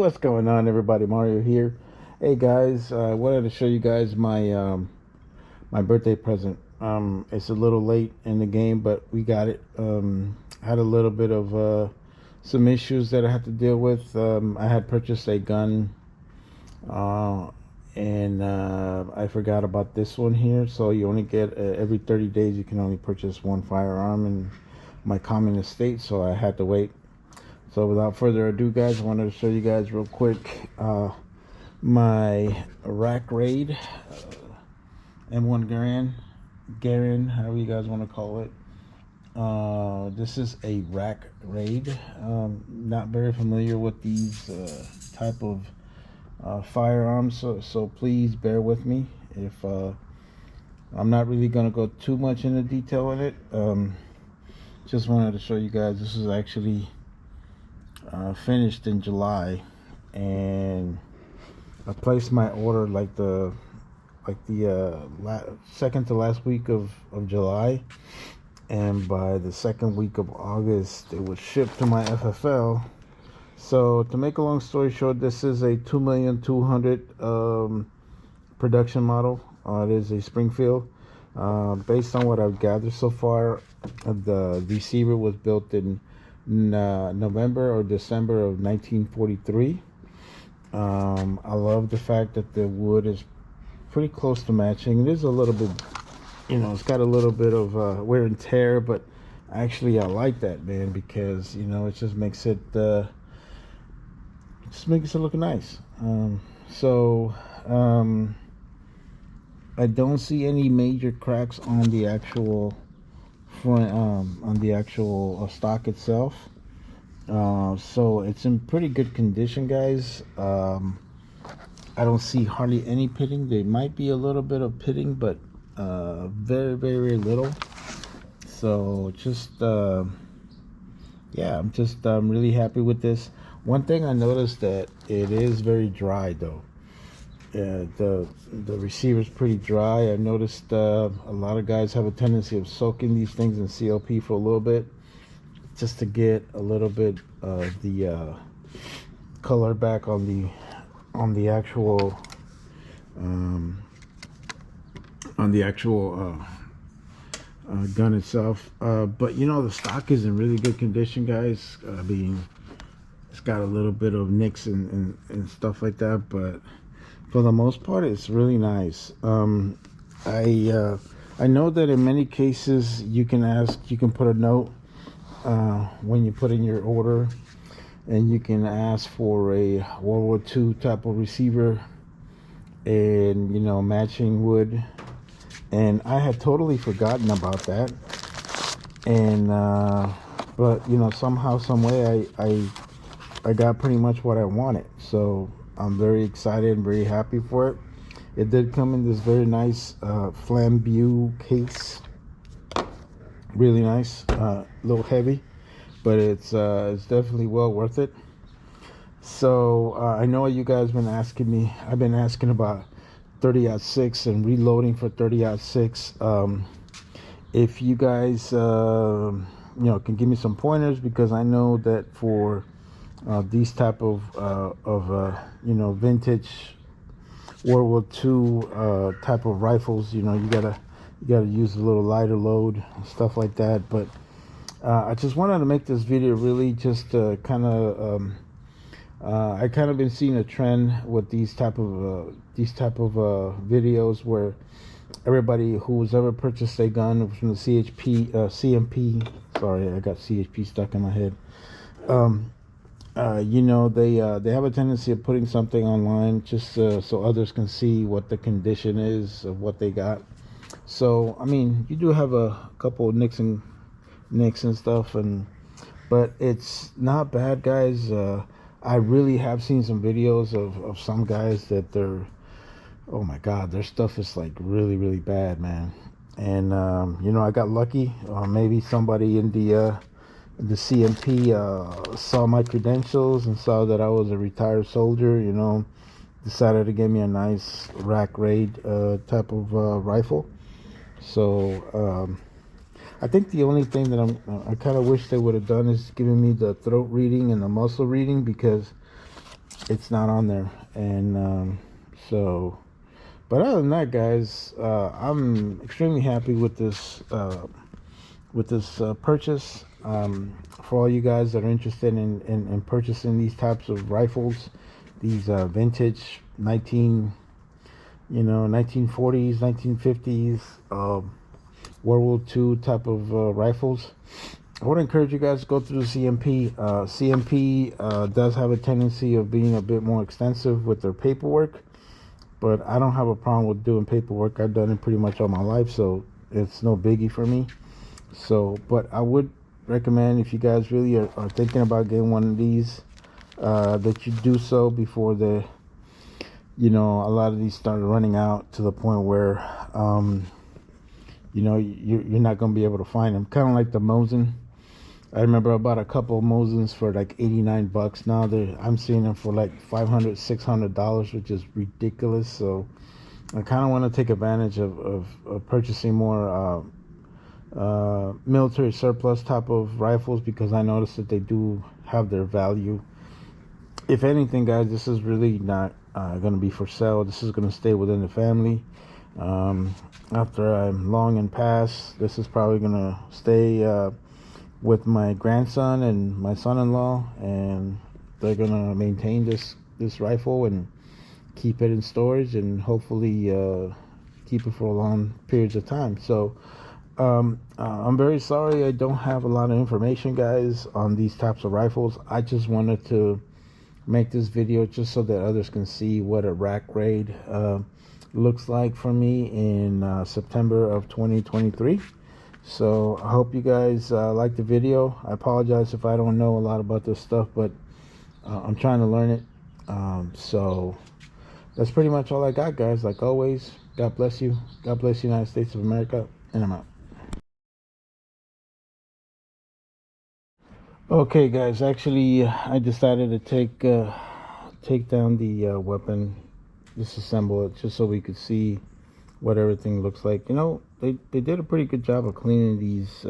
What's going on, everybody? Mario here. Hey guys, I wanted to show you guys my my birthday present. It's a little late in the game, but we got it. Had a little bit of some issues that I had to deal with. I had purchased a gun, uh, and I forgot about this one here. So you only get every 30 days. You can only purchase one firearm in my communist state. So I had to wait. So without further ado, guys, I wanted to show you guys real quick my rack raid, M1 Garand, however you guys want to call it. This is a rack raid. Not very familiar with these type of firearms, so please bear with me if I'm not really going to go too much into detail in it. Just wanted to show you guys this is actually finished in July, and I placed my order like the second to last week of July, and by the second week of August it was shipped to my FFL. So to make a long story short, this is a 2,200,000 production model. It is a Springfield. Based on what I've gathered so far, the receiver was built in November or December of 1943. I love the fact that the wood is pretty close to matching. It is a little bit, it's got a little bit of wear and tear, but actually I like that, man, because it just makes it look nice. I don't see any major cracks on the actual front, on the actual stock itself. So it's in pretty good condition, guys. I don't see hardly any pitting. There might be a little bit of pitting, but very, very little. So just yeah, I'm really happy with this. One thing I noticed that it is very dry though. The receiver's pretty dry. I noticed a lot of guys have a tendency of soaking these things in CLP for a little bit, just to get a little bit of the color back on the actual gun itself. But the stock is in really good condition, guys. I mean, it's got a little bit of nicks and stuff like that, but for the most part it's really nice. I know that in many cases you can put a note when you put in your order, and you can ask for a World War II type of receiver and matching wood, and I had totally forgotten about that. And but somehow, some way I got pretty much what I wanted, so I'm very excited and very happy for it. It did come in this very nice flambeau case. Really nice, a little heavy, but it's definitely well worth it. So I know you guys been asking me. I've been asking about 30-06 and reloading for 30-06. If you guys can give me some pointers, because I know that for these type of vintage World War II type of rifles, you gotta use a little lighter load and stuff like that. But I just wanted to make this video really just kind of I kind of been seeing a trend with these type of videos where everybody who's ever purchased a gun from the CMP, sorry, I got CHP stuck in my head. They have a tendency of putting something online just so others can see what the condition is of what they got. So I mean, you do have a couple of nicks and stuff, but it's not bad, guys. I really have seen some videos of some guys that oh my god, their stuff is like really, really bad, man. And I got lucky. Maybe somebody in the CMP saw my credentials and saw that I was a retired soldier, decided to give me a nice rack raid type of rifle. So I think the only thing that I kind of wish they would have done is giving me the throat reading and the muzzle reading, because it's not on there. And so, but other than that, guys, I'm extremely happy with this purchase. For all you guys that are interested in purchasing these types of rifles, these vintage 1940s, 1950s, World War II type of rifles, I would encourage you guys to go through the CMP. CMP does have a tendency of being a bit more extensive with their paperwork, but I don't have a problem with doing paperwork. I've done it pretty much all my life, so it's no biggie for me. So, but I would recommend, if you guys really are thinking about getting one of these, that you do so before a lot of these start running out to the point where you're not going to be able to find them. Kind of like the Mosin. I remember I bought a couple of Mosins for like $89. Now I'm seeing them for like $500, $600, which is ridiculous. So I kind of want to take advantage of purchasing more military surplus type of rifles, because I noticed that they do have their value. If anything, guys, this is really not going to be for sale. This is going to stay within the family. After I'm long and past, this is probably going to stay with my grandson and my son-in-law, and they're going to maintain this rifle and keep it in storage, and hopefully keep it for long periods of time. So I'm very sorry I don't have a lot of information, guys, on these types of rifles. I just wanted to make this video just so that others can see what a rack raid looks like for me in September of 2023. So I hope you guys like the video. I apologize if I don't know a lot about this stuff, but I'm trying to learn it. So that's pretty much all I got, guys. Like always, God bless you. God bless the United States of America, and I'm out. Okay, guys, actually I decided to take down the weapon, disassemble it, just so we could see what everything looks like. They did a pretty good job of cleaning these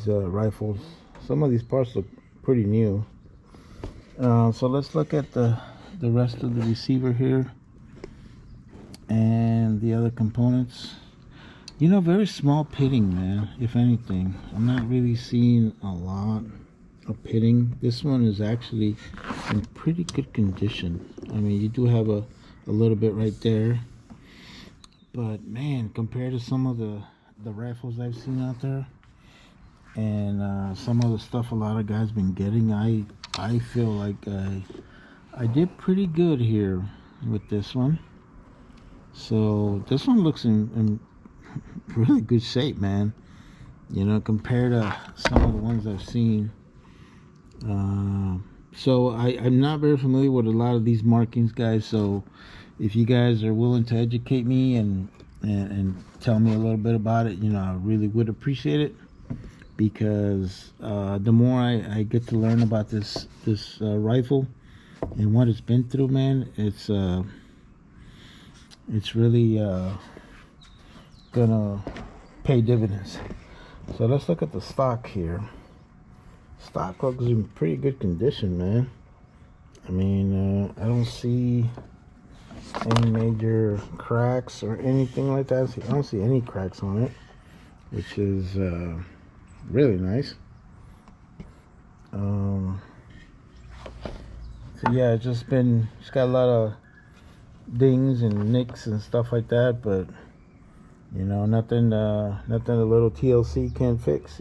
rifles. Some of these parts look pretty new. So let's look at the rest of the receiver here and the other components. Very small pitting, man, if anything. I'm not really seeing a lot of pitting. This one is actually in pretty good condition. I mean, you do have a little bit right there. But, man, compared to some of the rifles I've seen out there and some of the stuff a lot of guys been getting, I feel like I did pretty good here with this one. So, this one looks in really good shape, man, compared to some of the ones I've seen. So I'm not very familiar with a lot of these markings, guys, so if you guys are willing to educate me and tell me a little bit about it, I really would appreciate it, because the more I get to learn about this rifle and what it's been through, man, it's really gonna pay dividends. So let's look at the stock here. Stock looks in pretty good condition, man. I mean, I don't see any major cracks or anything like that. I don't see any cracks on it, which is really nice. So yeah, it's got a lot of dings and nicks and stuff like that, but nothing a little TLC can't fix.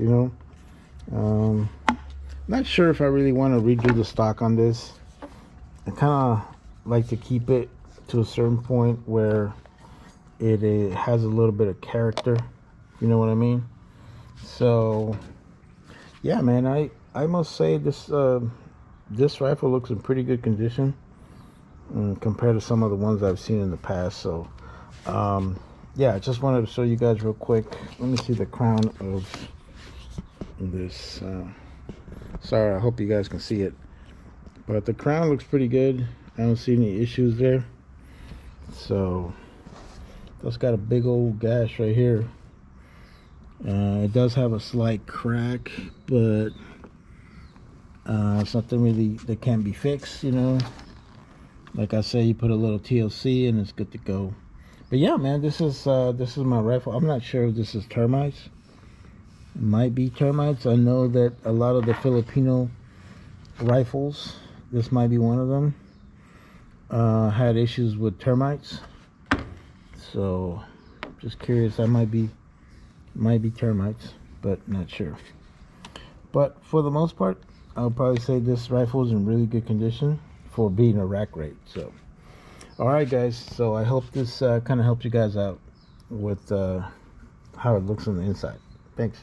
Not sure if I really want to redo the stock on this. I kind of like to keep it to a certain point where it has a little bit of character. You know what I mean? So yeah, man, I must say this rifle looks in pretty good condition compared to some of the ones I've seen in the past. So yeah, I just wanted to show you guys real quick. Let me see the crown of this. Sorry, I hope you guys can see it, but the crown looks pretty good. I don't see any issues there. So that's got a big old gash right here. It does have a slight crack, but It's nothing really that can't be fixed, you know. Like I say, you put a little TLC and it's good to go. But yeah, man, this is my rifle. I'm not sure if this is termites. It might be termites. I know that a lot of the Filipino rifles, this might be one of them, had issues with termites. So just curious. That might be termites, but not sure. But for the most part, I'll probably say this rifle is in really good condition for being a rack rate. So all right, guys, so I hope this kind of helps you guys out with how it looks on the inside. Thanks.